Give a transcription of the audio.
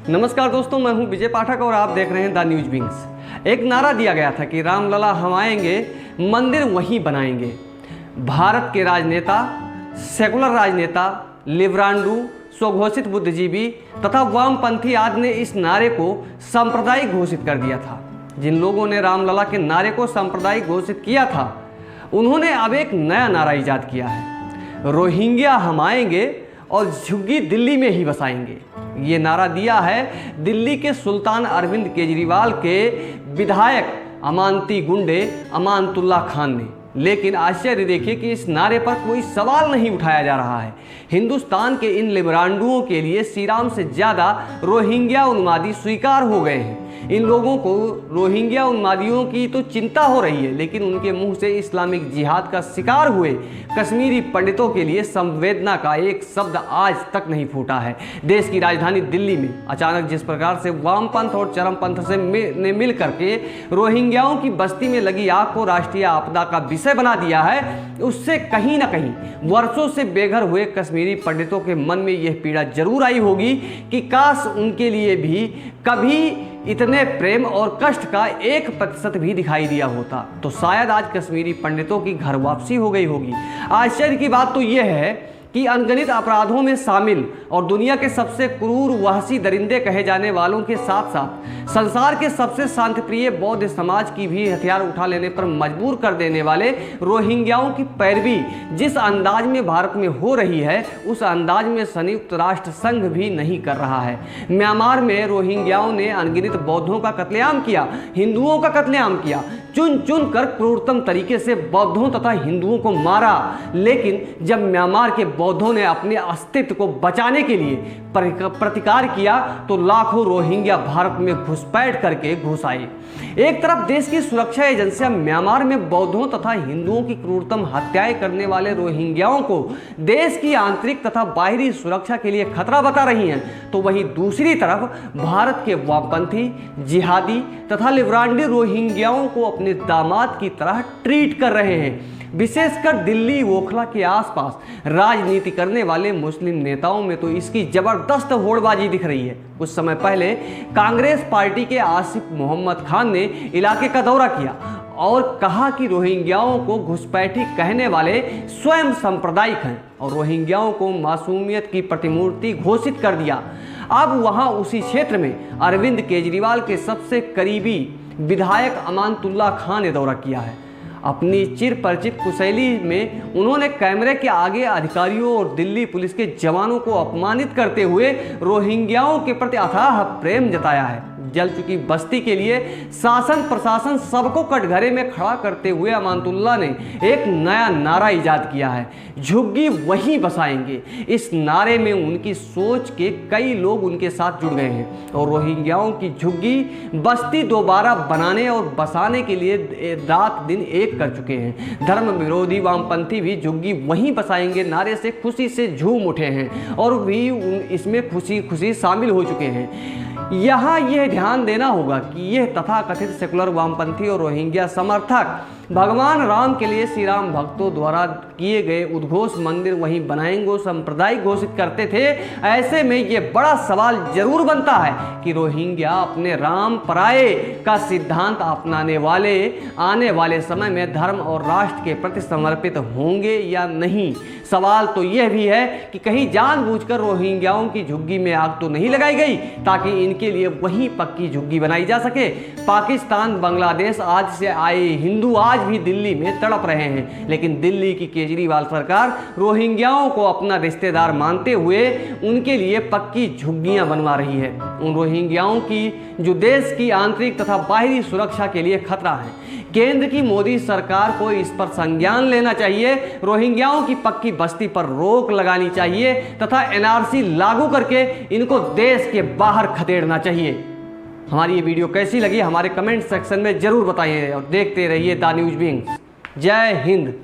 नमस्कार दोस्तों, मैं हूं विजय पाठक और आप देख रहे हैं द न्यूज विंग्स। एक नारा दिया गया था कि रामलला हम आएंगे, मंदिर वहीं बनाएंगे। भारत के राजनेता, सेकुलर राजनेता, लिबरांडू, स्वघोषित बुद्धिजीवी तथा वामपंथी आदि ने इस नारे को सांप्रदायिक घोषित कर दिया था। जिन लोगों ने रामलला के नारे को सांप्रदायिक घोषित किया था, उन्होंने अब एक नया नारा इजाद किया है, रोहिंग्या हम आएंगे और झुग्गी दिल्ली में ही बसाएंगे। ये नारा दिया है दिल्ली के सुल्तान अरविंद केजरीवाल के विधायक अमानती गुंडे अमानतुल्लाह खान ने। लेकिन आश्चर्य देखिए कि इस नारे पर कोई सवाल नहीं उठाया जा रहा है। हिंदुस्तान के इन लिबरांडुओं के लिए श्री राम से ज़्यादा रोहिंग्या उन्मादी स्वीकार हो गए हैं। इन लोगों को रोहिंग्या उन्मादियों की तो चिंता हो रही है, लेकिन उनके मुंह से इस्लामिक जिहाद का शिकार हुए कश्मीरी पंडितों के लिए संवेदना का एक शब्द आज तक नहीं फूटा है। देश की राजधानी दिल्ली में अचानक जिस प्रकार से वामपंथ और चरमपंथ ने मिल करके रोहिंग्याओं की बस्ती में लगी आग को राष्ट्रीय आपदा का विषय बना दिया है, उससे कहीं ना कहीं वर्षों से बेघर हुए कश्मीरी पंडितों के मन में यह पीड़ा जरूर आई होगी कि काश उनके लिए भी कभी इतने प्रेम और कष्ट का 1% भी दिखाई दिया होता, तो शायद आज कश्मीरी पंडितों की घर वापसी हो गई होगी। आश्चर्य की बात तो यह है कि अनगिनत अपराधों में शामिल और दुनिया के सबसे क्रूर वहशी दरिंदे कहे जाने वालों के साथ साथ संसार के सबसे शांतिप्रिय बौद्ध समाज की भी हथियार उठा लेने पर मजबूर कर देने वाले रोहिंग्याओं की पैरवी जिस अंदाज में भारत में हो रही है, उस अंदाज में संयुक्त राष्ट्र संघ भी नहीं कर रहा है। म्यांमार में रोहिंग्याओं ने अनगिनत बौद्धों का कत्लेआम किया, हिंदुओं का कत्लेआम किया, चुन चुन कर क्रूरतम तरीके से बौद्धों तथा हिंदुओं को मारा। लेकिन जब म्यांमार के बौद्धों ने अपने अस्तित्व को बचाने के लिए प्रतिकार किया तो लाखों रोहिंग्या भारत में घुसपैठ करके घुस आए। एक तरफ देश की सुरक्षा एजेंसियां म्यांमार में बौद्धों तथा हिंदुओं की क्रूरतम हत्याएं करने वाले रोहिंग्याओं को देश की आंतरिक तथा बाहरी सुरक्षा के लिए खतरा बता रही हैं, तो वहीं दूसरी तरफ भारत के वामपंथी, जिहादी तथा लिबरांडी रोहिंग्याओं को अपने दामाद की तरह ट्रीट कर रहे हैं। विशेषकर दिल्ली ओखला के आसपास राजनीति करने वाले मुस्लिम नेताओं में तो इसकी जबरदस्त होड़बाजी दिख रही है। कुछ समय पहले कांग्रेस पार्टी के आसिफ मोहम्मद खान ने इलाके का दौरा किया और कहा कि रोहिंग्याओं को घुसपैठी कहने वाले स्वयं सांप्रदायिक हैं और रोहिंग्याओं को मासूमियत की प्रतिमूर्ति घोषित कर दिया। अब वहां उसी क्षेत्र में अरविंद केजरीवाल के सबसे करीबी विधायक अमानतुल्लाह खान ने दौरा किया है। अपनी चिर परिचित कुशैली में उन्होंने कैमरे के आगे अधिकारियों और दिल्ली पुलिस के जवानों को अपमानित करते हुए रोहिंग्याओं के प्रति अथाह प्रेम जताया है। जल चुकी बस्ती के लिए शासन प्रशासन सबको कटघरे में खड़ा करते हुए अमानतुल्लाह ने एक नया नारा इजाद किया है, झुग्गी वहीं बसाएंगे। इस नारे में उनकी सोच के कई लोग उनके साथ जुड़ गए हैं और रोहिंग्याओं की झुग्गी बस्ती दोबारा बनाने और बसाने के लिए रात दिन एक कर चुके हैं। धर्म विरोधी वामपंथी भी झुग्गी वहीं बसाएंगे नारे से खुशी से झूम उठे हैं और भी इसमें खुशी खुशी शामिल हो चुके हैं। यहाँ यह ध्यान देना होगा कि यह तथाकथित सेकुलर वामपंथी और रोहिंग्या समर्थक भगवान राम के लिए श्री राम भक्तों द्वारा किए गए उद्घोष मंदिर वहीं बनाएंगे सांप्रदायिक घोषित करते थे। ऐसे में यह बड़ा सवाल जरूर बनता है कि रोहिंग्या अपने राम पराये का सिद्धांत अपनाने वाले आने वाले समय में धर्म और राष्ट्र के प्रति समर्पित होंगे या नहीं। सवाल तो यह भी है कि कहीं जानबूझकर रोहिंग्याओं की झुग्गी में आग तो नहीं लगाई गई ताकि इनके लिए वहीं पक्की झुग्गी बनाई जा सके। पाकिस्तान, बांग्लादेश आज से आए हिंदू आज भी दिल्ली में तड़प रहे हैं, लेकिन दिल्ली की केजरीवाल सरकार रोहिंग्याओं को अपना रिश्तेदार मानते हुए उनके लिए पक्की झुग्गियां बनवा रही है। उन रोहिंग्याओं की जो देश की आंतरिक तथा बाहरी सुरक्षा के लिए खतरा है। केंद्र की मोदी सरकार को इस पर संज्ञान लेना चाहिए, रोहिंग्याओं की पक्की बस्ती पर रोक लगानी चाहिए तथा एनआरसी लागू करके इनको देश के बाहर खदेड़ना चाहिए। हमारी ये वीडियो कैसी लगी हमारे कमेंट सेक्शन में जरूर बताइए और देखते रहिए द न्यूज विंग्स। जय हिंद।